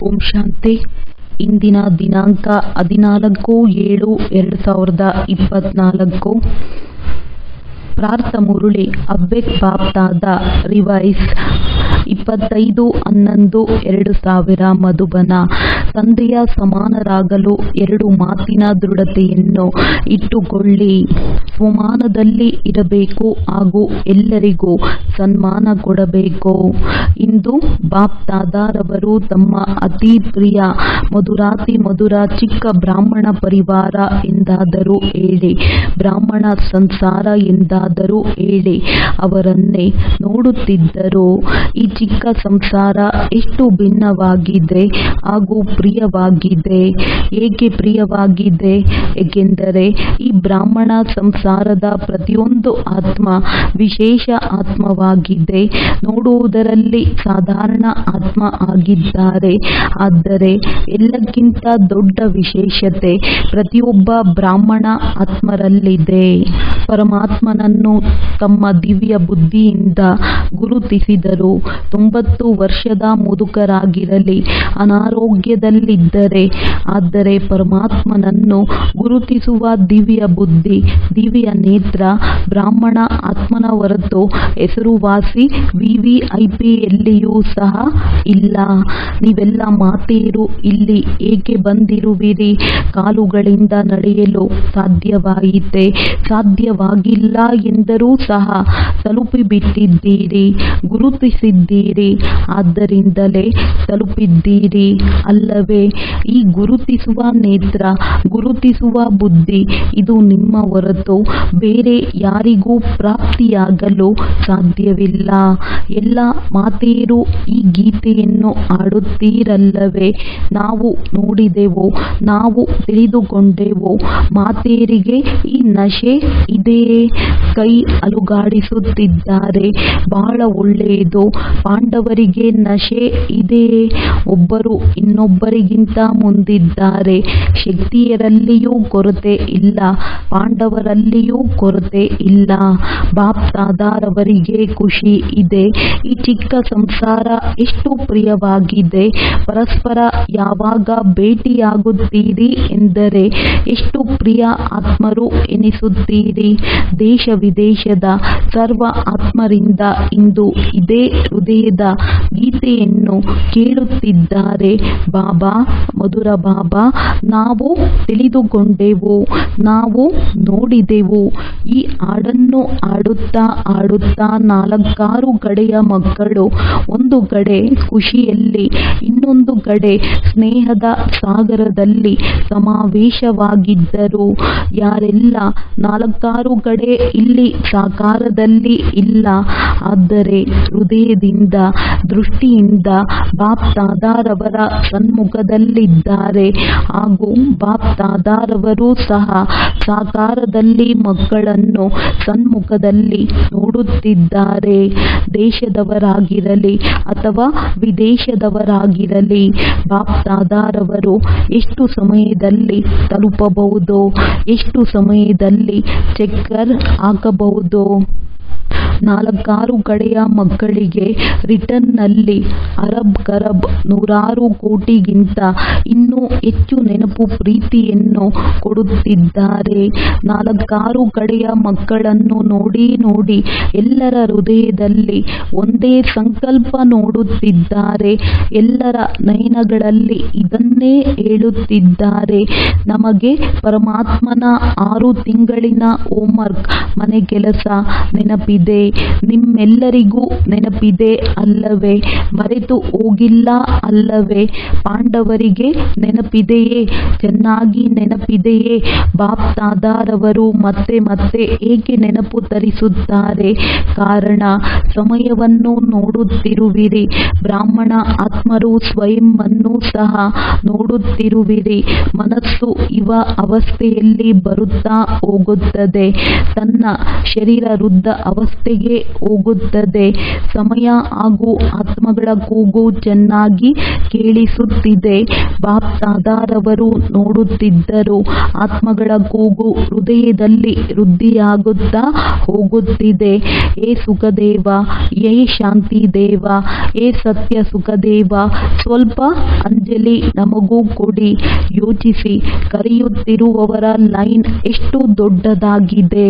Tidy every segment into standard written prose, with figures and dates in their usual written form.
ಓಂ ಶಾಂತಿ. ಇಂದಿನ ದಿನಾಂಕ 14/7/2024. ಪ್ರಾರ್ಥ ಮುರುಳಿ ಅಬ್ಬೆಕ್ ಬಾಪ್ತಾದ ರಿವೈಸ್ 25/11/2000 ಮಧುಬನ. ತಂದೆಯ ಸಮಾನರಾಗಲು 2 ಮಾತಿನ ದೃಢತೆಯನ್ನು ಇಟ್ಟುಕೊಳ್ಳಿ. ಸ್ವಮಾನದಲ್ಲಿ ಇರಬೇಕು ಹಾಗೂ ಎಲ್ಲರಿಗೂ ಸನ್ಮಾನ ಕೊಡಬೇಕು. ಇಂದು ಬಾಪ್ತಾದರವರು ತಮ್ಮ ಅತಿ ಪ್ರಿಯ ಮಧುರಾತಿ ಮಧುರ ಚಿಕ್ಕ ಬ್ರಾಹ್ಮಣ ಪರಿವಾರ ಎಂದಾದರೂ ಹೇಳಿ, ಬ್ರಾಹ್ಮಣ ಸಂಸಾರ ಎಂದಾದರೂ ಹೇಳಿ ಅವರನ್ನೇ ನೋಡುತ್ತಿದ್ದರು. ಈ ಚಿಕ್ಕ ಸಂಸಾರ ಎಷ್ಟು ಭಿನ್ನವಾಗಿದೆ ಹಾಗೂ ಪ್ರಿಯವಾಗಿದೆ. ಏಕೆ ಪ್ರಿಯವಾಗಿದೆ? ಏಕೆಂದರೆ ಈ ಬ್ರಾಹ್ಮಣ ಸಂಸಾರದ ಪ್ರತಿಯೊಂದು ಆತ್ಮ ವಿಶೇಷ ಆತ್ಮವಾಗಿದೆ. ನೋಡುವುದರಲ್ಲಿ ಸಾಧಾರಣ ಆತ್ಮ ಆಗಿದ್ದಾರೆ. ಆದರೆ ಎಲ್ಲಕ್ಕಿಂತ ದೊಡ್ಡ ವಿಶೇಷತೆ ಪ್ರತಿಯೊಬ್ಬ ಬ್ರಾಹ್ಮಣ ಆತ್ಮರಲ್ಲಿದೆ. ಪರಮಾತ್ಮನನ್ನು ತಮ್ಮ ದಿವ್ಯ ಬುದ್ಧಿಯಿಂದ ಗುರುತಿಸಿದರು. 90 ವರ್ಷದ ಮುದುಕರಾಗಿರಲಿ, ಅನಾರೋಗ್ಯದಲ್ಲಿದ್ದರೆ, ಆದರೆ ಪರಮಾತ್ಮನನ್ನು ಗುರುತಿಸುವ ದಿವ್ಯ ಬುದ್ಧಿ, ದಿವ್ಯ ನೇತ್ರ ಬ್ರಾಹ್ಮಣ ಆತ್ಮನ ಹೊರತು ಹೆಸರುವಾಸಿ VVIP ಎಲ್ಲಿಯೂ ಸಹ ಇಲ್ಲ. ನೀವೆಲ್ಲ ಮಾತೆಯರು ಇಲ್ಲಿ ಏಕೆ ಬಂದಿರುವಿರಿ? ಕಾಲುಗಳಿಂದ ನಡೆಯಲು ಸಾಧ್ಯವಾಯಿತೆ? ಸಾಧ್ಯವಾಗಿಲ್ಲ ಎಂದರೂ ಸಹ ತಲುಪಿಬಿಟ್ಟಿದ್ದೀರಿ, ಗುರುತಿಸಿದ್ದೀರಿ, ಆದ್ದರಿಂದಲೇ ತಲುಪಿದ್ದೀರಿ ಅಲ್ಲವೇ? ಈ ಗುರುತಿಸುವ ನೇತ್ರ, ಗುರುತಿಸುವ ಬುದ್ಧಿ ಇದು ನಿಮ್ಮ ಹೊರತು ಬೇರೆ ಯಾರಿಗೂ ಪ್ರಾಪ್ತಿಯಾಗಲು ಸಾಧ್ಯವಿಲ್ಲ. ಎಲ್ಲ ಮಾತೆಯರು ಈ ಗೀತೆಯನ್ನು ಹಾಡುತ್ತೀರಲ್ಲವೇ? ನಾವು ನೋಡಿದೆವು, ನಾವು ತಿಳಿದುಕೊಂಡೆವು. ಮಾತೆಯರಿಗೆ ಈ ನಶೆ ಇದೆಯೇ? ಕೈ ಅಲುಗಾಡಿಸುತ್ತಿದ್ದಾರೆ, ಬಹಳ ಒಳ್ಳೆಯದು. ಪಾಂಡವರಿಗೆ ನಶೆ ಇದೆಯೇ? ಒಬ್ಬರು ಇನ್ನೊಬ್ಬರಿಗಿಂತ ಮುಂದಿದ್ದಾರೆ. ಶಕ್ತಿಯರಲ್ಲಿಯೂ ಕೊರತೆ ಇಲ್ಲ, ಪಾಂಡವರಲ್ಲಿಯೂ ಕೊರತೆ ಇಲ್ಲ. ಬಾಪ್ತಾದರವರಿಗೆ ಖುಷಿ ಇದೆ. ಈ ಚಿಕ್ಕ ಸಂಸಾರ ಎಷ್ಟು ಪ್ರಿಯವಾಗಿದೆ. ಪರಸ್ಪರ ಯಾವಾಗ ಭೇಟಿಯಾಗುತ್ತೀರಿ ಎಂದರೆ ಎಷ್ಟು ಪ್ರಿಯ ಆತ್ಮರು ಎನಿಸುತ್ತೀರಿ. ದೇಶ ವಿದೇಶದ ಸರ್ವ ಆತ್ಮರಿಂದ ಇಂದು ಇದೇ ಹೃದಯದ ಗೀತೆಯನ್ನು ಕೇಳುತ್ತಿದ್ದಾರೆ. ಬಾಬಾ, ಮಧುರ ಬಾಬಾ, ನಾವು ತಿಳಿದುಕೊಂಡೆವು, ನಾವು ನೋಡಿದೆವು. ಈ ಹಾಡನ್ನು ಹಾಡುತ್ತಾ ಹಾಡುತ್ತಾ 4 ಕಡೆಯ ಮಕ್ಕಳು ಒಂದು ಕಡೆ ಖುಷಿಯಲ್ಲಿ, ಇನ್ನೊಂದು ಕಡೆ ಸ್ನೇಹದ ಸಾಗರದಲ್ಲಿ ಸಮಾವೇಶವಾಗಿದ್ದರು. ಯಾರೆಲ್ಲ 4 ಕಡೆ ಇಲ್ಲಿ ಸಾಕಾರದಲ್ಲಿ ಇಲ್ಲ, ಆದರೆ ಹೃದಯದಿಂದ, ದೃಷ್ಟಿಯಿಂದ ಬಾಪ್ತಾದರವರ ಸನ್ಮುಖದಲ್ಲಿದ್ದಾರೆ ಹಾಗೂ ಬಾಪ್ತಾದರವರು ಸಹ ಸಾಕಾರದಲ್ಲಿ ಮಕ್ಕಳನ್ನು ಸನ್ಮುಖದಲ್ಲಿ ನೋಡುತ್ತಿದ್ದಾರೆ. ದೇಶದವರಾಗಿರಲಿ ಅಥವಾ ವಿದೇಶದವರಾಗಿರಲಿ, ಬಾಪ್ತಾದರವರು ಎಷ್ಟು ಸಮಯದಲ್ಲಿ ತಲುಪಬಹುದು? ಎಷ್ಟು ಸಮಯದಲ್ಲಿ ಚಕ್ಕರ್ ಹಾಕಬಹುದು? 4 ಕಡೆಯ ಮಕ್ಕಳಿಗೆ ರಿಟರ್ನ್ನಲ್ಲಿ ಅರಬ್ ಖರಬ್ 100 ಕೋಟಿಗಿಂತ ಇನ್ನೂ ಹೆಚ್ಚು ನೆನಪು ಪ್ರೀತಿಯನ್ನು ಕೊಡುತ್ತಿದ್ದಾರೆ. 4 ಕಡೆಯ ಮಕ್ಕಳನ್ನು ನೋಡಿ ನೋಡಿ ಎಲ್ಲರ ಹೃದಯದಲ್ಲಿ ಒಂದೇ ಸಂಕಲ್ಪ ನೋಡುತ್ತಿದ್ದಾರೆ. ಎಲ್ಲರ ನಯನಗಳಲ್ಲಿ ಇದನ್ನೇ ಹೇಳುತ್ತಿದ್ದಾರೆ. ನಮಗೆ ಪರಮಾತ್ಮನ 6 ತಿಂಗಳಿನ ಹೋಮ್ವರ್ಕ್, ಮನೆ ಕೆಲಸ ನೆನಪಿದೆ. ನಿಮ್ಮೆಲ್ಲರಿಗೂ ನೆನಪಿದೆ ಅಲ್ಲವೇ? ಮರೆತು ಹೋಗಿಲ್ಲ ಅಲ್ಲವೇ? ಪಾಂಡವರಿಗೆ ನೆನಪಿದೆಯೇ? ಚೆನ್ನಾಗಿ ನೆನಪಿದೆಯೇ? ಬಾಪ್ತಾದರವರು ಮತ್ತೆ ಮತ್ತೆ ಏಕೆ ನೆನಪು ತರಿಸುತ್ತಾರೆ? ಕಾರಣ, ಸಮಯವನ್ನು ನೋಡುತ್ತಿರುವಿರಿ. ಬ್ರಾಹ್ಮಣ ಆತ್ಮರು ಸ್ವಯಂವನ್ನು ಸಹ ನೋಡುತ್ತಿರುವಿರಿ. ಮನಸ್ಸು ಯುವ ಅವಸ್ಥೆಯಲ್ಲಿ ಬರುತ್ತಾ ಹೋಗುತ್ತದೆ. ತನ್ನ ಶರೀರ ವೃದ್ಧ ಅವಸ್ಥೆ ಅವಸ್ಥೆಗೆ ಹೋಗುತ್ತದೆ. ಸಮಯ ಹಾಗೂ ಆತ್ಮಗಳ ಕೂಗು ಚೆನ್ನಾಗಿ ಕೇಳಿಸುತ್ತಿದೆ. ಬಾಪ್ದಾದಾರವರು ನೋಡುತ್ತಿದ್ದರು. ಆತ್ಮಗಳ ಕೂಗು ಹೃದಯದಲ್ಲಿ ವೃದ್ಧಿಯಾಗುತ್ತಾ ಹೋಗುತ್ತಿದೆ. ಹೇ ಸುಖದೇವ, ಹೇ ಶಾಂತಿದೇವ, ಹೇ ಸತ್ಯ ಸುಖದೇವ, ಸ್ವಲ್ಪ ಅಂಜಲಿ ನಮಗೂ ಕೊಡಿ. ಯೋಚಿಸಿ, ಕರೆಯುತ್ತಿರುವವರ ಲೈನ್ ಎಷ್ಟು ದೊಡ್ಡದಾಗಿದೆ.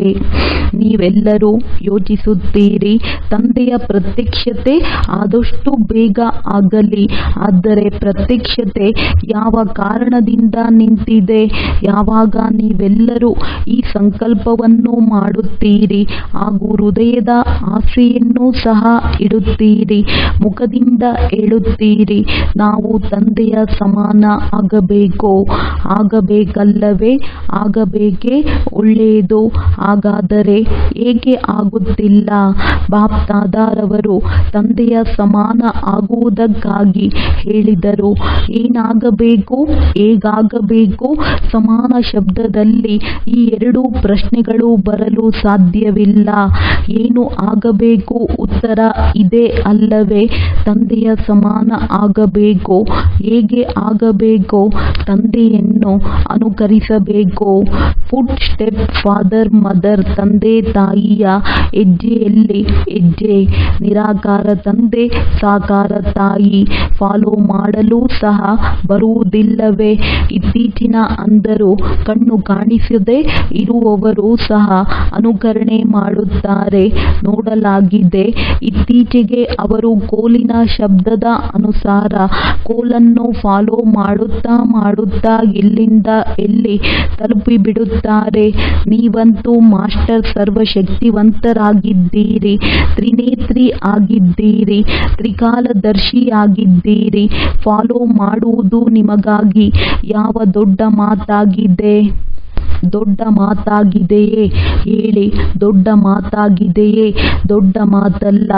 ನೀವೆಲ್ಲರೂ ಯೋಚಿಸುತ್ತೀರಿ, ತಂದೆಯ ಪ್ರತ್ಯಕ್ಷತೆ ಆದಷ್ಟು ಬೇಗ ಆಗಲಿ. ಆದರೆ ಪ್ರತ್ಯಕ್ಷತೆ ಯಾವ ಕಾರಣದಿಂದ ನಿಂತಿದೆ? ಯಾವಾಗ ನೀವೆಲ್ಲರೂ ಈ ಸಂಕಲ್ಪವನ್ನು ಮಾಡುತ್ತೀರಿ ಹಾಗೂ ಹೃದಯದ ಆಸೆಯನ್ನು ಸಹ ಇಡುತ್ತೀರಿ, ಮುಖದಿಂದ ಹೇಳುತ್ತೀರಿ, ನಾವು ತಂದೆಯ ಸಮಾನ ಆಗಬೇಕು, ಆಗಬೇಕಲ್ಲವೇ? ಆಗಬೇಕೇ? ಒಳ್ಳೆಯದು. ಹಾಗಾದರೆ ಏಕೆ ಆಗುತ್ತಿಲ್ಲ? ಬಾಪ್ದಾದಾರವರು ತಂದೆಯ ಸಮಾನ ಆಗುವುದಕ್ಕಾಗಿ ಹೇಳಿದರು. ಏನಾಗಬೇಕು? ಹೇಗಾಗಬೇಕು? ಸಮಾನ ಶಬ್ದದಲ್ಲಿ ಈ ಎರಡು ಪ್ರಶ್ನೆಗಳು ಬರಲು ಸಾಧ್ಯವಿಲ್ಲ. ಏನು ಆಗಬೇಕು? ಉತ್ತರ ಇದೆ ಅಲ್ಲವೇ? ತಂದೆಯ ಸಮಾನ ಆಗಬೇಕು. ಹೇಗೆ ಆಗಬೇಕು? ತಂದೆಯನ್ನು ಅನುಕರಿಸಬೇಕು. ಫುಟ್ ಸ್ಟೆಪ್ ಫಾದರ್ ಮದರ್, ತಂದೆ ತಾಯಿಯ ಹೆಜ್ಜೆಯಲ್ಲಿ ಹೆಜ್ಜೆ. ನಿರಾಕಾರ ತಂದೆ, ಸಾಕಾರ ತಾಯಿ ಫಾಲೋ ಮಾಡಲು ಸಹ ಬರುವುದಿಲ್ಲವೇ? ಇತ್ತೀಚಿನ ಅಂಧರು, ಕಣ್ಣು ಕಾಣಿಸದೆ ಇರುವವರು ಸಹ ಅನುಕರಣೆ ಮಾಡುತ್ತಾರೆ. ನೋಡಲಾಗಿದೆ. ಇತ್ತೀಚೆಗೆ ಅವರು ಕೋಲಿನ ಶಬ್ದದ ಅನುಸಾರ ಕೋಲನ್ನು ಫಾಲೋ ಮಾಡುತ್ತಾ ಎಲ್ಲಿಂದ ಎಲ್ಲಿ ತಲುಪಿಬಿಡುತ್ತಾರೆ. ನೀವಂತೂ ಮಾಸ್ಟರ್ ಸರ್ವಶಕ್ತಿವಂತರಾಗಿದ್ದೀರಿ, ತ್ರಿನೇತ್ರಿ ಆಗಿದ್ದೀರಿ, ತ್ರಿಕಾಲದರ್ಶಿಯಾಗಿದ್ದೀರಿ. ಫಾಲೋ ಮಾಡುವುದು ನಿಮಗಾಗಿ ಯಾವ ದೊಡ್ಡ ಮಾತಾಗಿದೆ? ದೊಡ್ಡ ಮಾತಾಗಿದೆಯೇ? ಹೇಳಿ, ದೊಡ್ಡ ಮಾತಾಗಿದೆಯೇ? ದೊಡ್ಡ ಮಾತಲ್ಲ,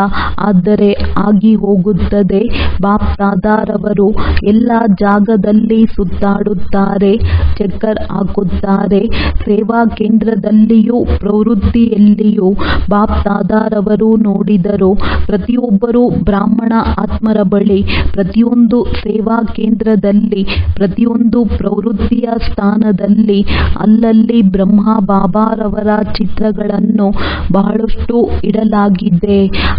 ಆದರೆ ಆಗಿ ಹೋಗುತ್ತದೆ. ಬಾಪ್ದಾದಾರವರು ಎಲ್ಲ ಜಾಗದಲ್ಲಿ ಸುತ್ತಾಡುತ್ತಾರೆ, ಚಕ್ಕರ್ ಹಾಕುತ್ತಾರೆ. ಸೇವಾ ಕೇಂದ್ರದಲ್ಲಿಯೂ ಪ್ರವೃತ್ತಿಯಲ್ಲಿಯೂ ಬಾಪ್ದಾದಾರವರು ನೋಡಿದರು. ಪ್ರತಿಯೊಬ್ಬರೂ ಬ್ರಾಹ್ಮಣ ಆತ್ಮರ ಬಳಿ, ಪ್ರತಿಯೊಂದು ಸೇವಾ ಕೇಂದ್ರದಲ್ಲಿ, ಪ್ರತಿಯೊಂದು ಪ್ರವೃತ್ತಿಯ ಸ್ಥಾನದಲ್ಲಿ ಅಲ್ಲಲ್ಲಿ ಬ್ರಹ್ಮ ಬಾಬಾರವರ ಚಿತ್ರಗಳನ್ನು ಬಹಳಷ್ಟು ಇಡಲಾಗಿದೆ.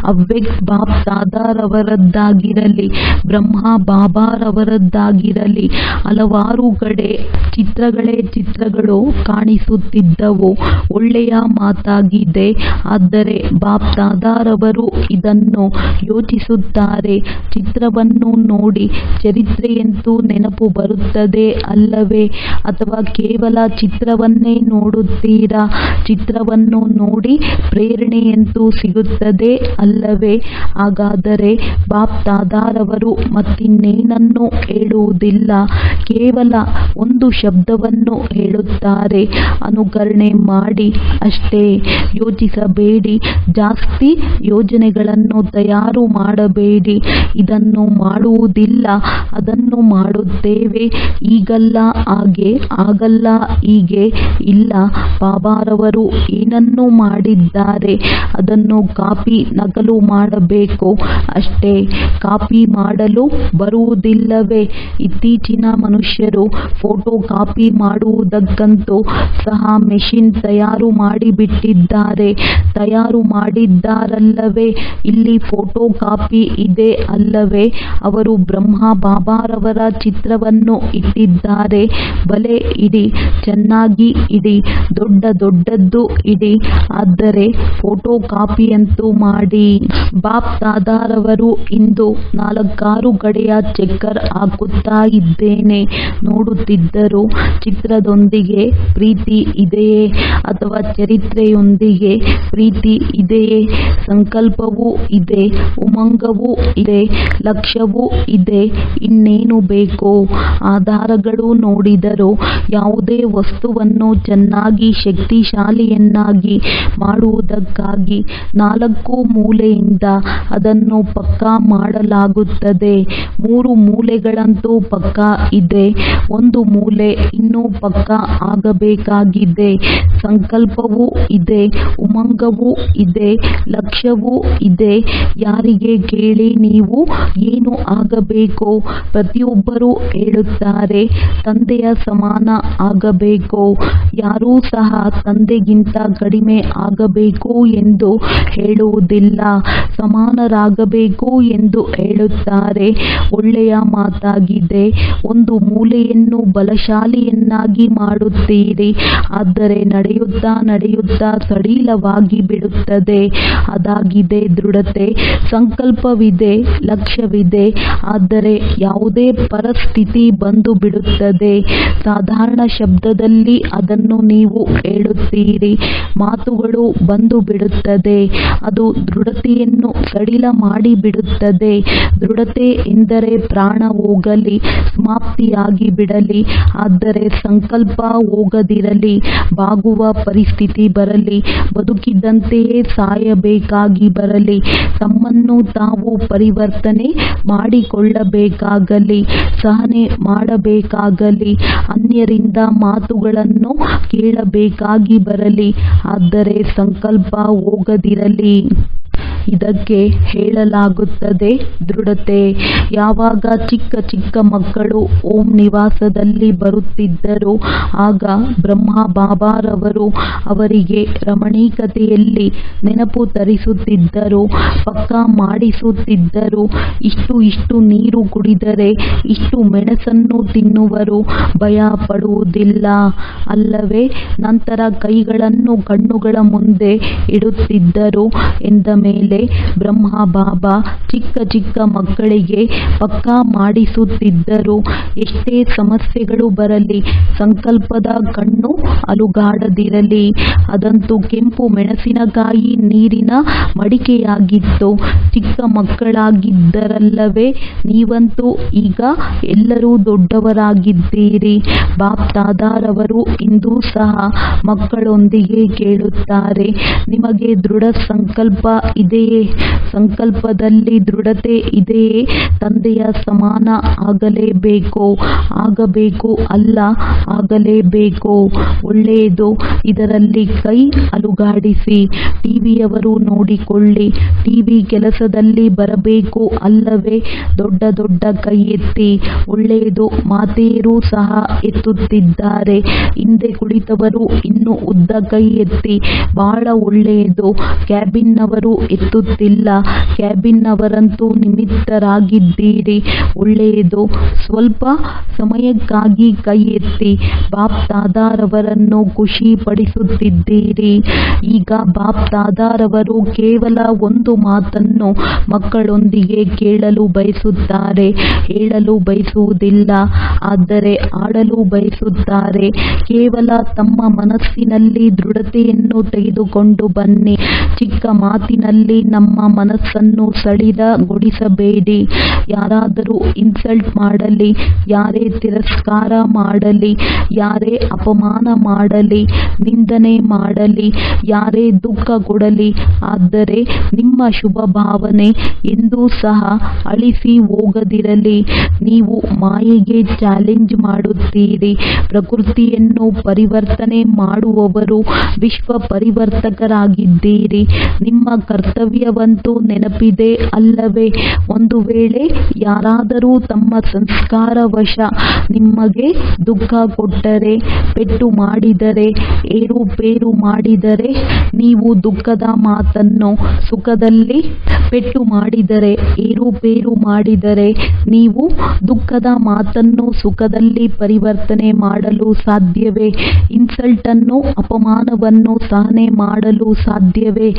ಅವ್ಯಕ್ತ ಬಾಪ್ದಾದಾರವರದ್ದಾಗಿರಲಿ, ಬ್ರಹ್ಮ ಬಾಬಾರವರದ್ದಾಗಿರಲಿ, ಹಲವಾರು ಕಡೆ ಚಿತ್ರಗಳು ಕಾಣಿಸುತ್ತಿದ್ದವು. ಒಳ್ಳೆಯ ಮಾತಾಗಿದೆ. ಆದರೆ ಬಾಪ್ದಾದಾರವರು ಇದನ್ನು ಯೋಚಿಸುತ್ತಾರೆ. ಚಿತ್ರವನ್ನು ನೋಡಿ ಚರಿತ್ರೆಯಂತೂ ನೆನಪು ಬರುತ್ತದೆ ಅಲ್ಲವೇ? ಅಥವಾ ಕೇವಲ ಚಿತ್ರವನ್ನೇ ನೋಡುತ್ತೀರಾ? ಚಿತ್ರವನ್ನು ನೋಡಿ ಪ್ರೇರಣೆಯಂತೂ ಸಿಗುತ್ತದೆ ಅಲ್ಲವೇ? ಹಾಗಾದರೆ ಬಾಪ್ದಾದಾರವರು ಮತ್ತಿನ್ನೇನನ್ನೂ ಹೇಳುವುದಿಲ್ಲ, ಕೇವಲ ಒಂದು ಶಬ್ದವನ್ನು ಹೇಳುತ್ತಾರೆ, ಅನುಕರಣೆ ಮಾಡಿ ಅಷ್ಟೇ. ಯೋಚಿಸಬೇಡಿ, ಜಾಸ್ತಿ ಯೋಜನೆಗಳನ್ನು ತಯಾರು ಮಾಡಬೇಡಿ. ಇದನ್ನು ಮಾಡುವುದಿಲ್ಲ, ಅದನ್ನು ಮಾಡುತ್ತೇವೆ, ಈಗಲ್ಲ ಹಾಗೆ, ಆಗಲ್ಲ ಹೀಗೆ. ಇಲ್ಲ, ಬಾಬಾರವರು ಏನನ್ನು ಮಾಡಿದ್ದಾರೆ ಅದನ್ನು ಕಾಪಿ ನಕಲು ಮಾಡಬೇಕು ಅಷ್ಟೇ. ಕಾಪಿ ಮಾಡಲು ಬರುವುದಿಲ್ಲವೇ? ಇತ್ತೀಚಿನ ಮನುಷ್ಯರು ಫೋಟೋ ಕಾಪಿ ಮಾಡುವುದಕ್ಕಂತೂ ಸಹ ಮೆಷಿನ್ ತಯಾರು ಮಾಡಿಬಿಟ್ಟಿದ್ದಾರೆ. ತಯಾರು ಮಾಡಿದ್ದಾರಲ್ಲವೇ? ಇಲ್ಲಿ ಫೋಟೋ ಕಾಪಿ ಇದೆ ಅಲ್ಲವೇ? ಅವರು ಬ್ರಹ್ಮ ಬಾಬಾರವರ ಚಿತ್ರವನ್ನು ಇಟ್ಟಿದ್ದಾರೆ. ಬಲೆ ಇಡಿ, ಚೆನ್ನಾಗಿ ಇಡಿ, ದೊಡ್ಡದ್ದು ಇಡಿ, ಆದರೆ ಫೋಟೋ ಕಾಪಿಯಂತೂ ಮಾಡಿ. ಬಾಪ್ದಾದಾರವರು ಇಂದು 4-6 ಕಡೆಯ ಚಕ್ಕರ್ ಹಾಕುತ್ತಾ ಇದ್ದೇನೆ ನೋಡುತ್ತಿದ್ದರು. ಚಿತ್ರದೊಂದಿಗೆ ಪ್ರೀತಿ ಇದೆಯೇ? ಅಥವಾ ಚರಿತ್ರೆಯೊಂದಿಗೆ ಪ್ರೀತಿ ಇದೆಯೇ? ಸಂಕಲ್ಪವೂ ಇದೆ, ಉಮಂಗವೂ ಇದೆ, ಲಕ್ಷ್ಯವೂ ಇದೆ. ಇನ್ನೇನು ಬೇಕು? ಆಧಾರಗಳು ನೋಡಿದರು. ಯಾವುದೇ ವಸ್ತುವನ್ನು ಚೆನ್ನಾಗಿ ಶಕ್ತಿಶಾಲಿಯನ್ನಾಗಿ ಮಾಡುವುದಕ್ಕಾಗಿ 4 ಮೂಲೆಯಿಂದ ಅದನ್ನು ಪಕ್ಕಾ ಮಾಡಲಾಗುತ್ತದೆ. 3 ಮೂಲೆಗಳಂತೂ ಪಕ್ಕಾ ಇದೆ. ಇದೆ. ಒಂದು ಮೂಲೆ ಇನ್ನೂ ಪಕ್ಕ ಆಗಬೇಕಾಗಿದೆ. ಸಂಕಲ್ಪವೂ ಇದೆ, ಉಮಂಗವೂ ಇದೆ, ಲಕ್ಷ್ಯವೂ ಇದೆ. ಯಾರಿಗೆ ಕೇಳಿ ನೀವು ಏನು ಆಗಬೇಕು? ಪ್ರತಿಯೊಬ್ಬರೂ ಹೇಳುತ್ತಾರೆ ತಂದೆಯ ಸಮಾನ ಆಗಬೇಕು. ಯಾರೂ ಸಹ ತಂದೆಗಿಂತ ಕಡಿಮೆ ಆಗಬೇಕು ಎಂದು ಹೇಳುವುದಿಲ್ಲ, ಸಮಾನರಾಗಬೇಕು ಎಂದು ಹೇಳುತ್ತಾರೆ. ಒಳ್ಳೆಯ ಮಾತಾಗಿದೆ. ಒಂದು ಮೂಲೆಯನ್ನು ಬಲಶಾಲಿಯನ್ನಾಗಿ ಮಾಡುತ್ತೀರಿ, ಆದರೆ ನಡೆಯುತ್ತಾ ನಡೆಯುತ್ತಾ ಸಡಿಲವಾಗಿ ಬಿಡುತ್ತದೆ. ಅದಾಗಿದೆ ದೃಢತೆ. ಸಂಕಲ್ಪವಿದೆ, ಲಕ್ಷ್ಯವಿದೆ, ಆದರೆ ಯಾವುದೇ ಪರಿಸ್ಥಿತಿ ಬಂದು ಬಿಡುತ್ತದೆ. ಸಾಧಾರಣ ಶಬ್ದದಲ್ಲಿ ಅದನ್ನು ನೀವು ಹೇಳುತ್ತೀರಿ, ಮಾತುಗಳು ಬಂದು ಬಿಡುತ್ತದೆ. ಅದು ದೃಢತೆಯನ್ನು ಸಡಿಲ ಮಾಡಿಬಿಡುತ್ತದೆ. ದೃಢತೆ ಎಂದರೆ ಪ್ರಾಣ ಹೋಗಲಿ, ಸಮಾಪ್ತಿಯಾಗಿ ಬಿಡಲಿ, ಆದರೆ ಸಂಕಲ್ಪ ಹೋಗದಿರಲಿ. ಬಾಗುವ ಪರಿಸ್ಥಿತಿ ಬರಲಿ, ಬದುಕಿದಂತೆಯೇ ಸಾಯಬೇಕಾಗಿ ಬರಲಿ, ತಮ್ಮನ್ನು ತಾವು ಪರಿವರ್ತನೆ ಮಾಡಿಕೊಳ್ಳಬೇಕಾಗಲಿ, ಸಹನೆ ಮಾಡಬೇಕಾಗಲಿ, ಅನ್ಯರಿಂದ ಮಾತುಗಳನ್ನು ಕೇಳಬೇಕಾಗಿ ಬರಲಿ, ಆದರೆ ಸಂಕಲ್ಪ ಹೋಗದಿರಲಿ. ಇದಕ್ಕೆ ಹೇಳಲಾಗುತ್ತದೆ ದೃಢತೆ. ಯಾವಾಗ ಚಿಕ್ಕ ಚಿಕ್ಕ ಮಕ್ಕಳು ಓಂ ನಿವಾಸದಲ್ಲಿ ಬರುತ್ತಿದ್ದರು, ಆಗ ಬ್ರಹ್ಮ ಬಾಬಾರವರು ಅವರಿಗೆ ರಮಣೀಕತೆಯಲ್ಲಿ ನೆನಪು ತರಿಸುತ್ತಿದ್ದರು, ಪಕ್ಕ ಮಾಡಿಸುತ್ತಿದ್ದರು. ಇಷ್ಟು ನೀರು ಕುಡಿದರೆ ಇಷ್ಟು ಮೆಣಸನ್ನು ತಿನ್ನುವರು, ಭಯ ಪಡುವುದಿಲ್ಲ ಅಲ್ಲವೇ? ನಂತರ ಕೈಗಳನ್ನು ಕಣ್ಣುಗಳ ಮುಂದೆ ಇಡುತ್ತಿದ್ದರು. ಎಂದ ಮೇಲೆ ಬ್ರಹ್ಮ ಬಾಬಾ ಚಿಕ್ಕ ಚಿಕ್ಕ ಮಕ್ಕಳಿಗೆ ಪಕ್ಕ ಮಾಡಿಸುತ್ತಿದ್ದರು. ಎಷ್ಟೇ ಸಮಸ್ಯೆಗಳು ಬರಲಿ, ಸಂಕಲ್ಪದ ಕಣ್ಣು ಅಲುಗಾಡದಿರಲಿ. ಅದಂತೂ ಕೆಂಪು ಮೆಣಸಿನಕಾಯಿ ನೀರಿನ ಮಡಿಕೆಯಾಗಿತ್ತು. ಚಿಕ್ಕ ಮಕ್ಕಳಾಗಿದ್ದರಲ್ಲವೇ? ನೀವಂತೂ ಈಗ ಎಲ್ಲರೂ ದೊಡ್ಡವರಾಗಿದ್ದೀರಿ. ಬಾಪ್ ದಾದಾರವರು ಇಂದೂ ಸಹ ಮಕ್ಕಳೊಂದಿಗೆ ಕೇಳುತ್ತಾರೆ, ನಿಮಗೆ ದೃಢ ಸಂಕಲ್ಪ ಇದೆಯೇ? ಸಂಕಲ್ಪದಲ್ಲಿ ದೃಢತೆ ಇದೆಯೇ? ತಂದೆಯ ಸಮಾನ ಆಗಲೇಬೇಕು. ಆಗಬೇಕು ಅಲ್ಲ, ಆಗಲೇಬೇಕು. ಒಳ್ಳೆಯದು. ಇದರಲ್ಲಿ ಕೈ ಅಲುಗಾಡಿಸಿ. ಟಿವಿಯವರು ನೋಡಿಕೊಳ್ಳಿ, ಟಿವಿ ಕೆಲಸದಲ್ಲಿ ಬರಬೇಕು ಅಲ್ಲವೇ? ದೊಡ್ಡ ದೊಡ್ಡ ಕೈ ಎತ್ತಿ. ಒಳ್ಳೆಯದು. ಮಾತೆಯರು ಸಹ ಎತ್ತುತ್ತಿದ್ದಾರೆ. ಹಿಂದೆ ಕುಳಿತವರು ಇನ್ನೂ ಉದ್ದ ಕೈ ಎತ್ತಿ. ಬಹಳ ಒಳ್ಳೆಯದು. ಕ್ಯಾಬಿನ್ನವರು ಎತ್ತುತ್ತಿಲ್ಲ. ಕ್ಯಾಬಿನ್ನವರಂತೂ ನಿಮಿತ್ತರಾಗಿದ್ದೀರಿ. ಒಳ್ಳೆಯದು. ಸ್ವಲ್ಪ ಸಮಯಕ್ಕಾಗಿ ಕೈ ಎತ್ತಿ. ಬಾಪ್ ದಾದಾರವರನ್ನು ಖುಷಿ ಪಡಿಸುತ್ತಿದ್ದೀರಿ. ಈಗ ಬಾಪ್ ದಾದಾರವರು ಕೇವಲ ಒಂದು ಮಾತನ್ನು ಮಕ್ಕಳೊಂದಿಗೆ ಕೇಳಲು ಬಯಸುತ್ತಾರೆ, ಹೇಳಲು ಬಯಸುವುದಿಲ್ಲ, ಆದರೆ ಆಡಲು ಬಯಸುತ್ತಾರೆ. ಕೇವಲ ತಮ್ಮ ಮನಸ್ಸಿನಲ್ಲಿ ದೃಢತೆಯನ್ನು ತೆಗೆದುಕೊಂಡು ಬನ್ನಿ. ಚಿಕ್ಕ ಮಾತಿನಲ್ಲಿ ನಮ್ಮ ಮನಸ್ಸನ್ನು ಸಡಿಲಗೊಳಿಸಬೇಡಿ. ಯಾರಾದರೂ ಇನ್ಸಲ್ಟ್ ಮಾಡಲಿ, ಯಾರೇ ತಿರಸ್ಕಾರ ಮಾಡಲಿ, ಯಾರೇ ಅಪಮಾನ ಮಾಡಲಿ, ನಿಂದನೆ ಮಾಡಲಿ, ಯಾರೇ ದುಃಖ ಕೊಡಲಿ, ಆದರೆ ನಿಮ್ಮ ಶುಭ ಭಾವನೆ ಎಂದೂ ಸಹ ಅಳಿಸಿ ಹೋಗದಿರಲಿ. ನೀವು ಮಾಯೆಗೆ ಚಾಲೆಂಜ್ ಮಾಡುತ್ತೀರಿ. ಪ್ರಕೃತಿಯನ್ನು ಪರಿವರ್ತನೆ ಮಾಡುವವರು, ವಿಶ್ವ ಪರಿವರ್ತಕರಾಗಿದ್ದೀರಿ. ನಿಮ್ಮ ಕರ್ತವ್ಯವಂತೂ ನೆನಪಿದೆ ಅಲ್ಲವೇ? ಒಂದು ವೇಳೆ ಯಾರಾದರೂ ತಮ್ಮ ಸಂಸ್ಕಾರವಶ ನಿಮಗೆ ದುಃಖ ಕೊಟ್ಟರೆ, ಪೆಟ್ಟು ಮಾಡಿದರೆ, ಏರುಪೇರು ಮಾಡಿದರೆ, ನೀವು ದುಃಖದ ಮಾತನ್ನು ಸುಖದಲ್ಲಿ, ಪೆಟ್ಟು ಮಾಡಿದರೆ, ಏರುಪೇರು ಮಾಡಿದರೆ, ನೀವು ದುಃಖದ ಮಾತನ್ನು ಸುಖದಲ್ಲಿ ಪರಿವರ್ತನೆ ಮಾಡಲು ಸಾಧ್ಯವೇ? ಇನ್ಸಲ್ಟ್ ಅನ್ನು, ಅಪಮಾನವನ್ನು ಸಹನೆ ಮಾಡಲು ಸಾಧ್ಯವೇ?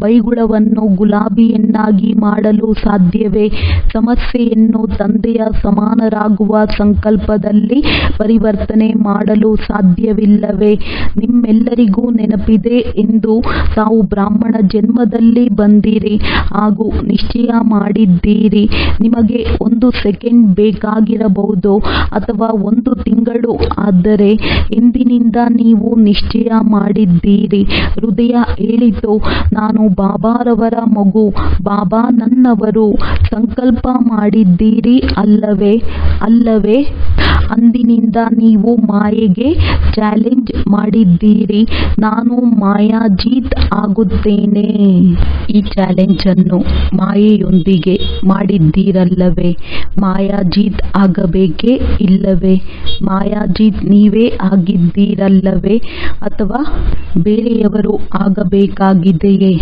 ಬೈಗುಳವನ್ನು ಗುಲಾಬಿಯನ್ನಾಗಿ ಮಾಡಲು ಸಾಧ್ಯವೇ? ಸಮಸ್ಯೆಯನ್ನು ತಂದೆಯ ಸಮಾನರಾಗುವ ಸಂಕಲ್ಪದಲ್ಲಿ ಪರಿವರ್ತನೆ ಮಾಡಲು ಸಾಧ್ಯವಿಲ್ಲವೇ? ನಿಮ್ಮೆಲ್ಲರಿಗೂ ನೆನಪಿದೆ ಎಂದು ತಾವು ಬ್ರಾಹ್ಮಣ ಜನ್ಮದಲ್ಲಿ ಬಂದಿರಿ ಹಾಗೂ ನಿಶ್ಚಯ ಮಾಡಿದ್ದೀರಿ. ನಿಮಗೆ 1 ಸೆಕೆಂಡ್ ಬೇಕಾಗಿರಬಹುದು ಅಥವಾ 1 ತಿಂಗಳು, ಆದರೆ ಎಂದಿನಿಂದ ನೀವು ನಿಶ್ಚಯ ಮಾಡಿದ್ದೀರಿ. ಹೃದಯ ಹೇಳಿತು, ನಾನು ಬಾಬಾರವರ ಬೇರೆಯವರ ಮಗು ಬಾಬಾ ನನ್ನವರು ಸಂಕಲ್ಪ ಮಾಡಿದ್ದೀರಿ ಅಲ್ಲವೇ ಅಂದಿನಿಂದ ನೀವು ಮಾಯೆಗೆ ಚಾಲೆಂಜ್ ಮಾಡಿದ್ದೀರಿ, ನಾನು ಮಾಯಾಜೀತ್ ಆಗುತ್ತೇನೆ. ಈ ಚಾಲೆಂಜ್ ಅನ್ನು ಮಾಯೆಯೊಂದಿಗೆ ಮಾಡಿದ್ದೀರಲ್ಲವೇ? ಮಾಯಾಜೀತ್ ಆಗಬೇಕೇ ಇಲ್ಲವೇ? ಮಾಯಾಜೀತ್ ನೀವೇ ಆಗಿದ್ದೀರಲ್ಲವೇ ಅಥವಾ ಬೇರೆಯವರು ಆಗಬೇಕಾಗಿದೆಯೇ?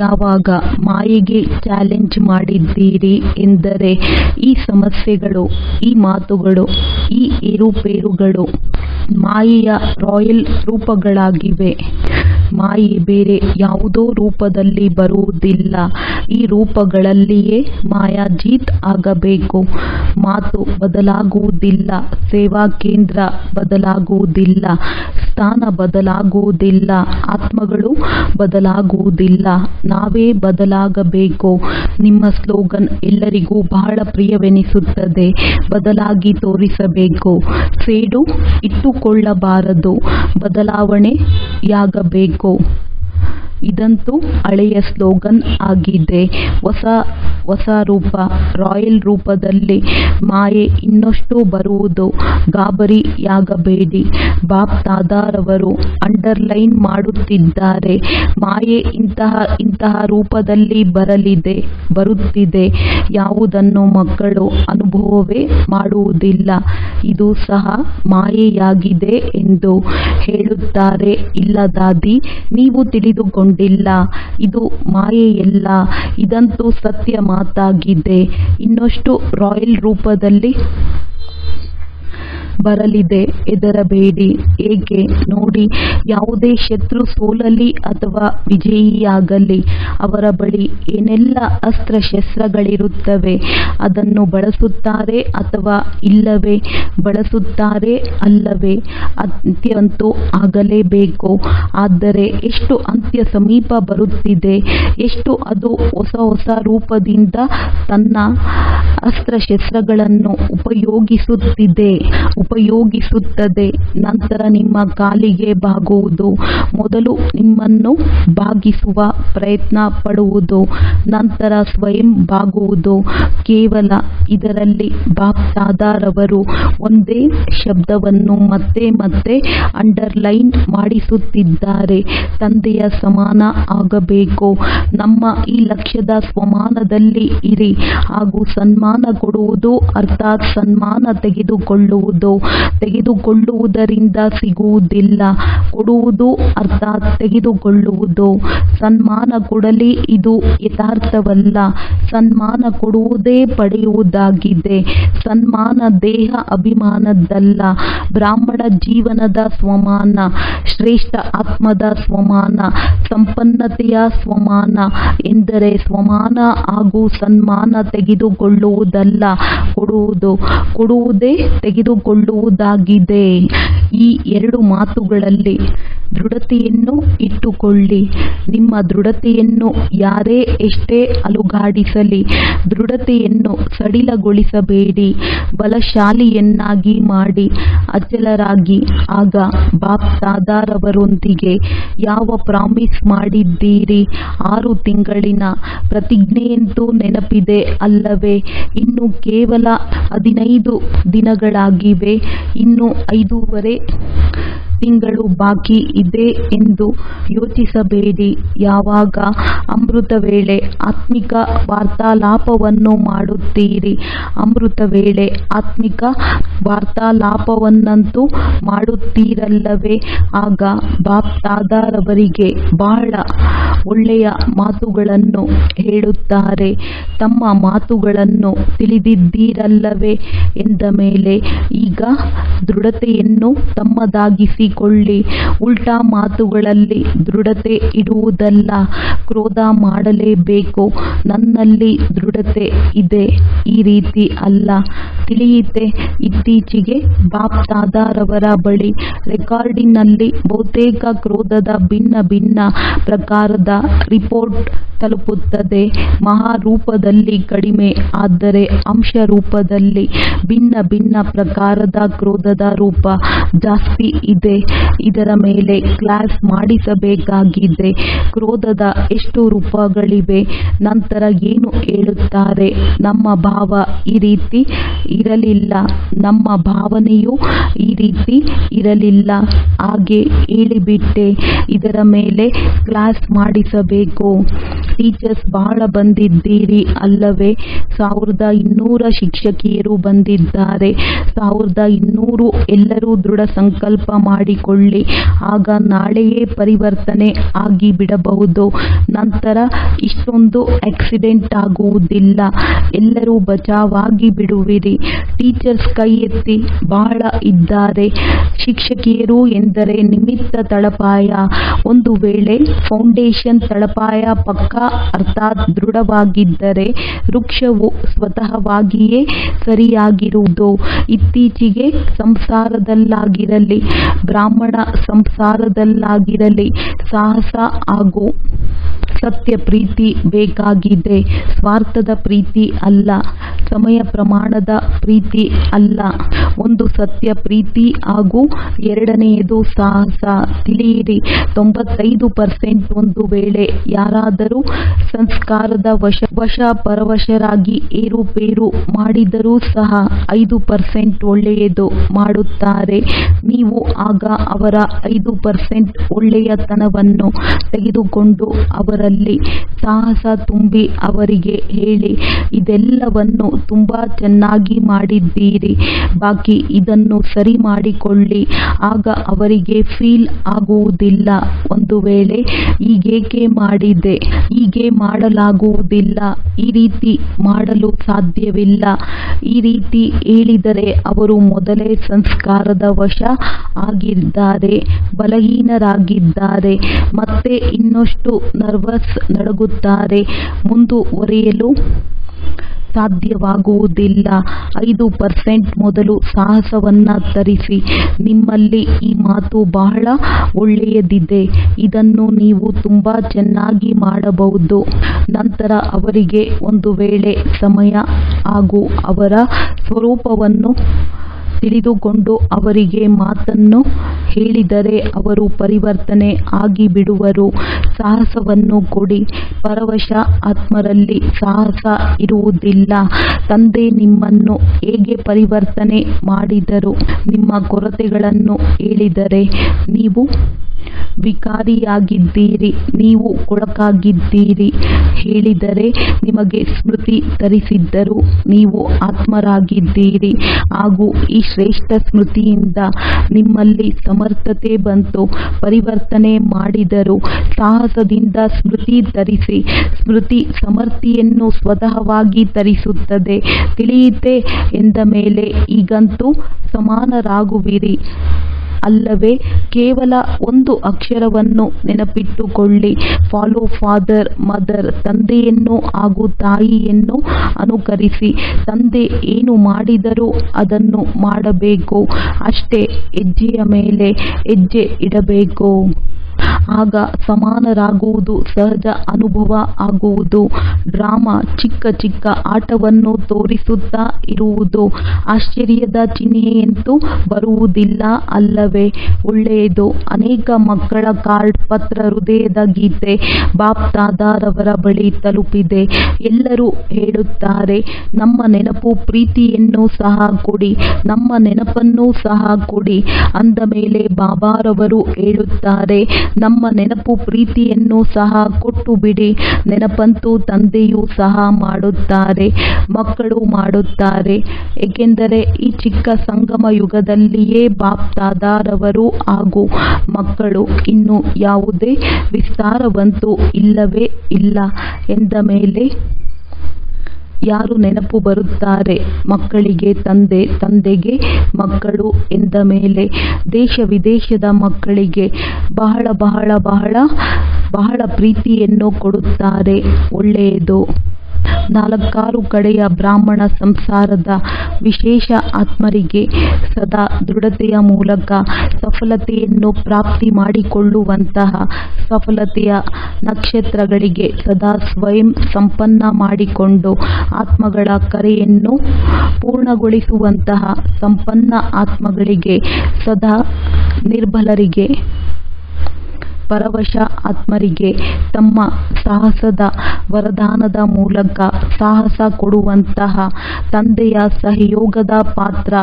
ಯಾವಾಗ ಮಾಯೆಗೆ ಚಾಲೆಂಜ್ ಮಾಡಿದ್ದೀರಿ ಎಂದರೆ ಈ ಸಮಸ್ಯೆಗಳು, ಈ ಮಾತುಗಳು, ಈ ಏರುಪೇರುಗಳು ಮಾಯೆಯ ರಾಯಲ್ ರೂಪಗಳಾಗಿವೆ. ಮಾಯೆ ಬೇರೆ ಯಾವುದೋ ರೂಪದಲ್ಲಿ ಬರುವುದಿಲ್ಲ. ಈ ರೂಪಗಳಲ್ಲಿಯೇ ಮಾಯಾಜೀತ್ ಆಗಬೇಕು. ಮಾತು ಬದಲಾಗುವುದಿಲ್ಲ, ಸೇವಾ ಕೇಂದ್ರ ಬದಲಾಗುವುದಿಲ್ಲ, ಸ್ಥಾನ ಬದಲಾಗುವುದಿಲ್ಲ, ಆತ್ಮಗಳು ಬದಲಾಗುವುದಿಲ್ಲ. ನಾವೇ ಬದಲಾಗಬೇಕು. ನಿಮ್ಮ ಸ್ಲೋಗನ್ ಎಲ್ಲರಿಗೂ ಬಹಳ ಪ್ರಿಯವೆನಿಸುತ್ತದೆ. ಬದಲಾಗಿ ತೋರಿಸಬೇಕು, ಸೇಡು ಇಟ್ಟುಕೊಳ್ಳಬಾರದು, ಬದಲಾವಣೆಯಾಗಬೇಕು. ಇದಂತೂ ಹಳೆಯ ಸ್ಲೋಗನ್ ಆಗಿದೆ. ಹೊಸ ರೂಪ, ರಾಯಲ್ ರೂಪದಲ್ಲಿ ಮಾಯೆ ಇನ್ನಷ್ಟು ಬರುವುದು. ಗಾಬರಿಯಾಗಬೇಡಿ. ಬಾಪ್ ದಾದಾರವರು ಅಂಡರ್ಲೈನ್ ಮಾಡುತ್ತಿದ್ದಾರೆ, ಮಾಯೆ ಇಂತಹ ರೂಪದಲ್ಲಿ ಬರುತ್ತಿದೆ. ಯಾವುದನ್ನು ಮಕ್ಕಳು ಅನುಭವವೇ ಮಾಡುವುದಿಲ್ಲ. ಇದು ಸಹ ಮಾಯೆಯಾಗಿದೆ ಎಂದು ಹೇಳುತ್ತಾರೆ. ಇಲ್ಲ ದಾದಿ, ನೀವು ತಿಳಿದುಕೊಂಡಿಲ್ಲ. ಇದು ಮಾಯೆಯಲ್ಲ, ಇದಂತೂ ಸತ್ಯ ಮಾತಾಗಿದೆ. ಇನ್ನಷ್ಟು ರಾಯಲ್ ರೂಪದಲ್ಲಿ ಬರಲಿದೆ. ಹೆದರಬೇಡಿ. ಏಕೆ ನೋಡಿ, ಯಾವುದೇ ಶತ್ರು ಸೋಲಲಿ ಅಥವಾ ವಿಜಯಿಯಾಗಲಿ, ಅವರ ಬಳಿ ಏನೆಲ್ಲ ಅಸ್ತ್ರಶಸ್ತ್ರಗಳಿರುತ್ತವೆ ಅದನ್ನು ಬಳಸುತ್ತಾರೆ ಅಥವಾ ಇಲ್ಲವೇ ಬಳಸುತ್ತಾರೆ ಅಲ್ಲವೇ? ಅಂತ್ಯವಂತೂ ಆಗಲೇಬೇಕು. ಆದರೆ ಎಷ್ಟು ಅಂತ್ಯ ಸಮೀಪ ಬರುತ್ತಿದೆ, ಎಷ್ಟು ಅದು ಹೊಸ ರೂಪದಿಂದ ತನ್ನ ಅಸ್ತ್ರಶಸ್ತ್ರಗಳನ್ನು ಉಪಯೋಗಿಸುತ್ತದೆ. ನಂತರ ನಿಮ್ಮ ಕಾಲಿಗೆ ಬಾಗುವುದು. ಮೊದಲು ನಿಮ್ಮನ್ನು ಬಾಗಿಸುವ ಪ್ರಯತ್ನ ಪಡುವುದು, ನಂತರ ಸ್ವಯಂ ಬಾಗುವುದು. ಕೇವಲ ಇದರಲ್ಲಿ ಬಾಪ್ ದಾದಾರವರು ಒಂದೇ ಶಬ್ದವನ್ನು ಮತ್ತೆ ಮತ್ತೆ ಅಂಡರ್ಲೈನ್ ಮಾಡಿಸುತ್ತಿದ್ದಾರೆ, ತಂದೆಯ ಸಮಾನ ಆಗಬೇಕು. ನಮ್ಮ ಈ ಲಕ್ಷ್ಯದ ಸ್ವಮಾನದಲ್ಲಿ ಇರಿ ಹಾಗೂ ಸನ್ಮಾನ ಕೊಡುವುದು ಅರ್ಥಾತ್ ಸನ್ಮಾನ ತೆಗೆದುಕೊಳ್ಳುವುದರಿಂದ ಸಿಗುವುದಿಲ್ಲ. ಕೊಡುವುದು ಅರ್ಥಾತ್ ತೆಗೆದುಕೊಳ್ಳುವುದು. ಸನ್ಮಾನ ಕೊಡಲಿ, ಇದು ಯಥಾರ್ಥವಲ್ಲ. ಸನ್ಮಾನ ಕೊಡುವುದೇ ಪಡೆಯುವುದಾಗಿದೆ. ಸನ್ಮಾನ ದೇಹ ಅಭಿಮಾನದ್ದಲ್ಲ, ಬ್ರಾಹ್ಮಣ ಜೀವನದ ಸ್ವಮಾನ, ಶ್ರೇಷ್ಠ ಆತ್ಮದ ಸ್ವಮಾನ, ಸಂಪನ್ನತೆಯ ಸ್ವಮಾನ ಎಂದರೆ ಸ್ವಮಾನ ಹಾಗೂ ಸನ್ಮಾನ ತೆಗೆದುಕೊಳ್ಳುವುದಲ್ಲ, ಕೊಡುವುದೇ ತೆಗೆದುಕೊಳ್ಳುವುದಾಗಿದೆ. ಈ ಎರಡು ಮಾತುಗಳಲ್ಲಿ ದೃಢತೆಯನ್ನು ಇಟ್ಟುಕೊಳ್ಳಿ. ನಿಮ್ಮ ದೃಢತೆಯನ್ನು ಯಾರೇ ಎಷ್ಟೇ ಅಲುಗಾಡಿಸಲಿ, ದೃಢತೆಯನ್ನು ಸಡಿಲಗೊಳಿಸಬೇಡಿ. ಬಲಶಾಲಿಯನ್ನಾಗಿ ಮಾಡಿ, ಅಚಲರಾಗಿ. ಆಗ ಬಾಪ್ ದಾದಾರವರೊಂದಿಗೆ ಯಾವ ಪ್ರಾಮಿಸ್ ಮಾಡಿದ್ದೀರಿ? 6 ತಿಂಗಳಿನ ಪ್ರತಿಜ್ಞೆಯಂತೂ ನೆನಪಿದೆ ಅಲ್ಲವೇ? ಇನ್ನು ಕೇವಲ 15 ದಿನಗಳಾಗಿವೆ. ಇನ್ನು 5.5 ತಿಂಗಳು ಬಾಕಿ ಇದೆ ಎಂದು ಯೋಚಿಸಬೇಡಿ. ಯಾವಾಗ ಅಮೃತ ವೇಳೆ ಆತ್ಮಿಕ ವಾರ್ತಾಲಾಪವನ್ನು ಮಾಡುತ್ತೀರಿ, ಅಮೃತ ವೇಳೆ ಆತ್ಮಿಕ ವಾರ್ತಾಲಾಪವನ್ನಂತೂ ಮಾಡುತ್ತೀರಲ್ಲವೇ? ಆಗ ಬಾಪ್ ದಾದಾರವರಿಗೆ ಬಹಳ ಒಳ್ಳೆಯ ಮಾತುಗಳನ್ನು ಹೇಳುತ್ತಾರೆ. ತಮ್ಮ ಮಾತುಗಳನ್ನು ತಿಳಿದಿದ್ದೀರಲ್ಲವೇ ಎಂದ ಮೇಲೆ ಈಗ ದೃಢತೆಯನ್ನು ತಮ್ಮದಾಗಿಸಿಕೊಳ್ಳಿ. ಉಲ್ಟಾ ಮಾತುಗಳಲ್ಲಿ ದೃಢತೆ ಇಡುವುದಲ್ಲ. ಕ್ರೋಧ ಮಾಡಲೇಬೇಕು, ನನ್ನಲ್ಲಿ ದೃಢತೆ ಇದೆ, ಈ ರೀತಿ ಅಲ್ಲ. ತಿಳಿಯಿತೆ? ಇತ್ತೀಚೆಗೆ ಬಾಪ್ ದಾದಾರವರ ಬಳಿ ರೆಕಾರ್ಡಿನಲ್ಲಿ ಬಹುತೇಕ ಕ್ರೋಧದ ಭಿನ್ನ ಪ್ರಕಾರದ ರಿಪೋರ್ಟ್ ತಲುಪುತ್ತದೆ. ಮಹಾರೂಪದಲ್ಲಿ ಕಡಿಮೆ, ಆದರೆ ಅಂಶ ರೂಪದಲ್ಲಿ ಭಿನ್ನ ಪ್ರಕಾರದ ಕ್ರೋಧದ ಕ್ರೋಧದ ರೂಪ ಜಾಸ್ತಿ ಇದೆ, ಇದರ ಮೇಲೆ ಕ್ಲಾಸ್ ಮಾಡಿಸಬೇಕಾಗಿದೆ. ಕ್ರೋಧದ ಎಷ್ಟು ರೂಪಗಳಿವೆ? ನಂತರ ಏನು ಹೇಳುತ್ತಾರೆ? ನಮ್ಮ ಭಾವ ಈ ರೀತಿ ಇರಲಿಲ್ಲ, ನಮ್ಮ ಭಾವನೆಯೂ ಈ ರೀತಿ ಇರಲಿಲ್ಲ, ಹಾಗೆ ಹೇಳಿಬಿಟ್ಟೆ. ಇದರ ಮೇಲೆ ಕ್ಲಾಸ್ ಮಾಡಿಸಬೇಕು. ಟೀಚರ್ಸ್ ಬಹಳ ಬಂದಿದ್ದೀರಿ ಅಲ್ಲವೇ? 1200 ಶಿಕ್ಷಕಿಯರು ಬಂದಿದ್ದಾರೆ. 1200 ಎಲ್ಲರೂ ದೃಢ ಸಂಕಲ್ಪ ಮಾಡಿಕೊಳ್ಳಿ. ಆಗ ನಾಳೆಯೇ ಪರಿವರ್ತನೆ ಆಗಿಬಿಡಬಹುದು. ನಂತರ ಇಷ್ಟೊಂದು ಆಕ್ಸಿಡೆಂಟ್ ಆಗುವುದಿಲ್ಲ. ಎಲ್ಲರೂ ಬಚಾವಾಗಿ ಬಿಡುವಿರಿ. ಟೀಚರ್ಸ್ ಕೈ ಎತ್ತಿ. ಬಹಳ ಇದ್ದಾರೆ. ಶಿಕ್ಷಕಿಯರು ಎಂದರೆ ನಿಮಿತ್ತ ತಳಪಾಯ. ಒಂದು ವೇಳೆ ಫೌಂಡೇಶನ್ ತಳಪಾಯ ಪಕ್ಕಾ ಅರ್ಥಾತ್ ದೃಢವಾಗಿದ್ದರೆ ವೃಕ್ಷವು ಸ್ವತಃವಾಗಿಯೇ ಸರಿಯಾಗಿರುವುದು. ಇತ್ತೀಚೆಗೆ ಸಂಸಾರದಲ್ಲಾಗಿರಲಿ, ಬ್ರಾಹ್ಮಣ ಸಂಸಾರದಲ್ಲಾಗಿರಲಿ ಸಾಹಸ ಹಾಗೂ ಸತ್ಯ ಪ್ರೀತಿ ಬೇಕಾಗಿದೆ. ಸ್ವಾರ್ಥದ ಪ್ರೀತಿ ಅಲ್ಲ, ಸಮಯ ಪ್ರಮಾಣದ ಪ್ರೀತಿ ಅಲ್ಲ. ಒಂದು ಸತ್ಯ ಪ್ರೀತಿ ಹಾಗೂ ಎರಡನೆಯದು ಸಾಹಸ. ತಿಳಿಯಿರಿ, 95% ಒಂದು ವೇಳೆ ಯಾರಾದರೂ ಸಂಸ್ಕಾರದ ವಶ ಪರವಶರಾಗಿ ಏರುಪೇರು ಮಾಡಿದರೂ ಸಹ 5% ಒಳ್ಳೆಯದು ಮಾಡುತ್ತಾರೆ. ನೀವು ಆಗ ಅವರ 5% ಒಳ್ಳೆಯತನವನ್ನು ತೆಗೆದುಕೊಂಡು ಅವರಲ್ಲಿ ಸಾಹಸ ತುಂಬಿ ಅವರಿಗೆ ಹೇಳಿ, ಇದೆಲ್ಲವನ್ನು ತುಂಬಾ ಚೆನ್ನಾಗಿ ಮಾಡಿದ್ದೀರಿ, ಬಾಕಿ ಇದನ್ನು ಸರಿ ಮಾಡಿಕೊಳ್ಳಿ. ಆಗ ಅವರಿಗೆ ಫೀಲ್ ಆಗುವುದಿಲ್ಲ, ಒಂದು ವೇಳೆ ಹೀಗೇಕೆ ಮಾಡಿದೆ, ಹೀಗೆ ಮಾಡಲಾಗುವುದಿಲ್ಲ, ಈ ರೀತಿ ಮಾಡಲು ಸಾಧ್ಯವಿಲ್ಲ. ಈ ರೀತಿ ಹೇಳಿದರೆ ಅವರು ಮೊದಲೇ ಸಂಸ್ಕಾರದ ವಶ ಆಗಿದ್ದಾರೆ, ಬಲಹೀನರಾಗಿದ್ದಾರೆ. ಮತ್ತೆ ಇನ್ನಷ್ಟು ನರ್ವಸ್, ನಡುಗುತ್ತಾರೆ, ಮುಂದುವರಿಯಲು ಸಾಧ್ಯವಾಗುವುದಿಲ್ಲ. 5% ಮೊದಲು ಸಾಹಸವನ್ನ ತರಿಸಿ. ನಿಮ್ಮಲ್ಲಿ ಈ ಮಾತು ಬಹಳ ಒಳ್ಳೆಯದಿದೆ, ಇದನ್ನು ನೀವು ತುಂಬಾ ಚೆನ್ನಾಗಿ ಮಾಡಬಹುದು. ನಂತರ ಅವರಿಗೆ ಒಂದು ವೇಳೆ ಸಮಯ ಹಾಗೂ ಅವರ ಸ್ವರೂಪವನ್ನು ತಿಳಿದುಕೊಂಡು ಅವರಿಗೆ ಮಾತನ್ನು ಹೇಳಿದರೆ ಅವರು ಪರಿವರ್ತನೆ ಆಗಿಬಿಡುವರು. ಸಾಹಸವನ್ನು ಕೊಡಿ. ಪರವಶ ಆತ್ಮರಲ್ಲಿ ಸಾಹಸ ಇರುವುದಿಲ್ಲ. ತಂದೆ ನಿಮ್ಮನ್ನು ಹೇಗೆ ಪರಿವರ್ತನೆ ಮಾಡಿದರು? ನಿಮ್ಮ ಕೊರತೆಗಳನ್ನು ಹೇಳಿದರೆ ನೀವು ವಿಕಾರಿಯಾಗಿದ್ದೀರಿ, ನೀವು ಕೊಳಕಾಗಿದ್ದೀರಿ ಹೇಳಿದರೆ ನಿಮಗೆ ಸ್ಮೃತಿ ತರಿಸಿದ್ದರು, ನೀವು ಆತ್ಮರಾಗಿದ್ದೀರಿ ಹಾಗೂ ಈ ಶ್ರೇಷ್ಠ ಸ್ಮೃತಿಯಿಂದ ನಿಮ್ಮಲ್ಲಿ ಸಮರ್ಥತೆ ಬಂತು, ಪರಿವರ್ತನೆ ಮಾಡಿದರು. ಸಾಹಸದಿಂದ ಸ್ಮೃತಿ ತರಿಸಿ. ಸ್ಮೃತಿ ಸಮರ್ಥಿಯನ್ನು ಸ್ವತಃವಾಗಿ ತರಿಸುತ್ತದೆ. ತಿಳಿಯಿತೆ ಎಂದ ಮೇಲೆ ಈಗಂತೂ ಸಮಾನರಾಗುವಿರಿ ಅಲ್ಲವೇ? ಕೇವಲ ಒಂದು ಅಕ್ಷರವನ್ನು ನೆನಪಿಟ್ಟುಕೊಳ್ಳಿ. Follow father, mother. ತಂದೆಯನ್ನು ಹಾಗೂ ತಾಯಿಯನ್ನು ಅನುಕರಿಸಿ. ತಂದೆ ಏನು ಮಾಡಿದರೂ ಅದನ್ನು ಮಾಡಬೇಕು ಅಷ್ಟೇ. ಹೆಜ್ಜೆಯ ಮೇಲೆ ಹೆಜ್ಜೆ ಇಡಬೇಕು. ಆಗ ಸಮಾನರಾಗುವುದು ಸಹಜ ಅನುಭವ ಆಗುವುದು. ಡ್ರಾಮಾ ಚಿಕ್ಕ ಚಿಕ್ಕ ಆಟವನ್ನು ತೋರಿಸುತ್ತಾ ಇರುವುದು ಆಶ್ಚರ್ಯದ ಚಿಹ್ನೆಯಂತೂ ಬರುವುದಿಲ್ಲ ಅಲ್ಲವೇ? ಒಳ್ಳೆಯದು. ಅನೇಕ ಮಕ್ಕಳ ಕಾರ್ಡ್, ಪತ್ರ, ಹೃದಯದ ಗೀತೆ ಬಾಪ್ ದಾದಾರವರ ಬಳಿ ತಲುಪಿದೆ. ಎಲ್ಲರೂ ಹೇಳುತ್ತಾರೆ, ನಮ್ಮ ನೆನಪು ಪ್ರೀತಿಯನ್ನು ಸಹ ಕೊಡಿ, ನಮ್ಮ ನೆನಪನ್ನು ಸಹ ಕೊಡಿ. ಅಂದ ಮೇಲೆ ಬಾಬಾರವರು ಹೇಳುತ್ತಾರೆ, ನಮ್ಮ ನೆನಪು ಪ್ರೀತಿಯನ್ನು ಸಹ ಕೊಟ್ಟು ಬಿಡಿ. ನೆನಪಂತೂ ತಂದೆಯೂ ಸಹ ಮಾಡುತ್ತಾರೆ, ಮಕ್ಕಳು ಮಾಡುತ್ತಾರೆ. ಏಕೆಂದರೆ ಈ ಚಿಕ್ಕ ಸಂಗಮ ಯುಗದಲ್ಲಿಯೇ ಬಾಪ್ ದಾದಾರವರು ಹಾಗೂ ಮಕ್ಕಳು, ಇನ್ನು ಯಾವುದೇ ವಿಸ್ತಾರವಂತೂ ಇಲ್ಲವೇ ಇಲ್ಲ. ಎಂದ ಮೇಲೆ ಯಾರು ನೆನಪು ಬರುತ್ತಾರೆ? ಮಕ್ಕಳಿಗೆ ತಂದೆ, ತಂದೆಗೆ ಮಕ್ಕಳು. ಎಂದ ಮೇಲೆ ದೇಶ ವಿದೇಶದ ಮಕ್ಕಳಿಗೆ ಬಹಳ ಬಹಳ ಬಹಳ ಬಹಳ ಪ್ರೀತಿಯನ್ನು ಕೊಡುತ್ತಾರೆ. ಒಳ್ಳೆಯದು. ನಾಲ್ಕಾರು ಕಡೆಯ ಬ್ರಾಹ್ಮಣ ಸಂಸಾರದ ವಿಶೇಷ ಆತ್ಮರಿಗೆ ಸದಾ ದೃಢತೆಯ ಮೂಲಕ ಸಫಲತೆಯನ್ನು ಪ್ರಾಪ್ತಿ ಮಾಡಿಕೊಳ್ಳುವಂತಹ ಸಫಲತೆಯ ನಕ್ಷತ್ರಗಳಿಗೆ ಸದಾ ಸ್ವಯಂ ಸಂಪನ್ನ ಮಾಡಿಕೊಂಡು ಆತ್ಮಗಳ ಕರೆಯನ್ನು ಪೂರ್ಣಗೊಳಿಸುವಂತಹ ಸಂಪನ್ನ ಆತ್ಮಗಳಿಗೆ ಸದಾ ನಿರ್ಬಲರಿಗೆ ಪರವಶ ಆತ್ಮರಿಗೆ ತಮ್ಮ ಸಾಹಸದ ವರದಾನದ ಮೂಲಕ ಸಾಹಸ ಕೊಡುವಂತಹ ತಂದೆಯ ಸಹಯೋಗದ ಪಾತ್ರ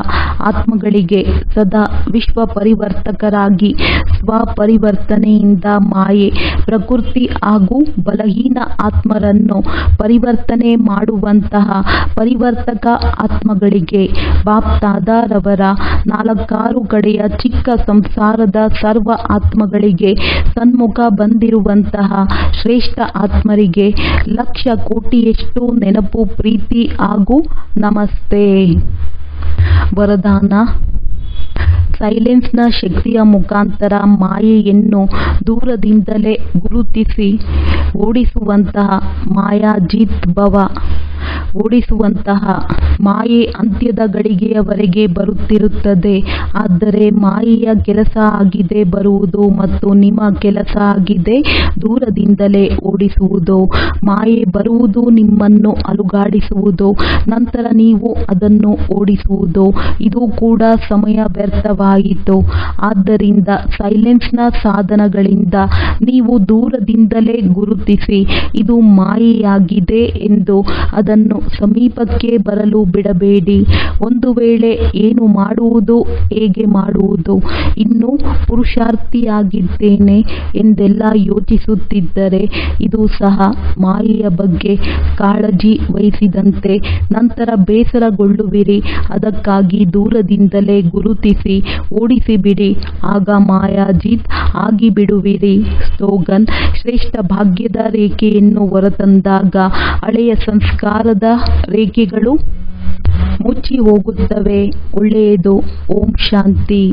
ಆತ್ಮಗಳಿಗೆ ಸದಾ ವಿಶ್ವ ಪರಿವರ್ತಕರಾಗಿ ಸ್ವಪರಿವರ್ತನೆಯಿಂದ ಮಾಯೆ ಪ್ರಕೃತಿ ಹಾಗೂ ಬಲಹೀನ ಆತ್ಮರನ್ನು ಪರಿವರ್ತನೆ ಮಾಡುವಂತಹ ಪರಿವರ್ತಕ ಆತ್ಮಗಳಿಗೆ ಬಾಪ್ದಾದರವರ ನಾಲ್ಕಾರು ಕಡೆಯ ಚಿಕ್ಕ ಸಂಸಾರದ ಸರ್ವ ಆತ್ಮಗಳಿಗೆ ಸನ್ಮುಖ ಬಂದಿರುವಂತಹ ಶ್ರೇಷ್ಠ ಆತ್ಮರಿಗೆ ಲಕ್ಷ ಕೋಟಿಯಷ್ಟು ನೆನಪು ಪ್ರೀತಿ ಹಾಗೂ ನಮಸ್ತೆ. ವರದಾನ: ಸೈಲೆನ್ಸ್ನ ಶಕ್ತಿಯ ಮುಖಾಂತರ ಮಾಯೆಯನ್ನು ದೂರದಿಂದಲೇ ಗುರುತಿಸಿ ಓಡಿಸುವಂತಹ ಮಾಯಾಜೀತ್ ಭವ. ಓಡಿಸುವಂತಹ ಮಾಯೆ ಅಂತ್ಯದ ಗಳಿಗೆಯವರೆಗೆ ಬರುತ್ತಿರುತ್ತದೆ. ಆದರೆ ಮಾಯೆಯ ಕೆಲಸ ಆಗಿದೆ ಬರುವುದು ಮತ್ತು ನಿಮ್ಮ ಕೆಲಸ ಆಗಿದೆ ದೂರದಿಂದಲೇ ಓಡಿಸುವುದು. ಮಾಯೆ ಬರುವುದು, ನಿಮ್ಮನ್ನು ಅಲುಗಾಡಿಸುವುದು, ನಂತರ ನೀವು ಅದನ್ನು ಓಡಿಸುವುದು. ಇದು ಕೂಡ ಸಮಯ ವ್ಯರ್ಥವಾಯಿತು. ಆದ್ದರಿಂದ ಸೈಲೆನ್ಸ್ನ ಸಾಧನಗಳಿಂದ ನೀವು ದೂರದಿಂದಲೇ ಗುರುತಿಸಿ ಇದು ಮಾಯೆಯಾಗಿದೆ ಎಂದು ಅದನ್ನು ಸಮೀಪಕ್ಕೆ ಬರಲು ಬಿಡಬೇಡಿ. ಒಂದು ವೇಳೆ ಏನು ಮಾಡುವುದು, ಹೇಗೆ ಮಾಡುವುದು, ಇನ್ನೂ ಪುರುಷಾರ್ಥಿಯಾಗಿದ್ದೇನೆ ಎಂದೆಲ್ಲ ಯೋಚಿಸುತ್ತಿದ್ದರೆ ಇದು ಸಹ ಮಾಯೆಯ ಬಗ್ಗೆ ಕಾಳಜಿ ವಹಿಸಿದಂತೆ. ನಂತರ ಬೇಸರಗೊಳ್ಳುವಿರಿ. ಅದಕ್ಕಾಗಿ ದೂರದಿಂದಲೇ ಗುರುತಿಸಿ ಓಡಿಸಿಬಿಡಿ. ಆಗ ಮಾಯಾಜೀತ್ ಆಗಿಬಿಡುವಿರಿ. ಸ್ಲೋಗನ್: ಶ್ರೇಷ್ಠ ಭಾಗ್ಯದ ರೇಖೆಯನ್ನು ಹೊರತಂದಾಗ ಹಳೆಯ ಸಂಸ್ಕಾರದ ರೇಖೆಗಳು ಮುಚ್ಚಿ ಹೋಗುತ್ತವೆ. ಒಳ್ಳೆಯದು. ಓಂ ಶಾಂತಿ.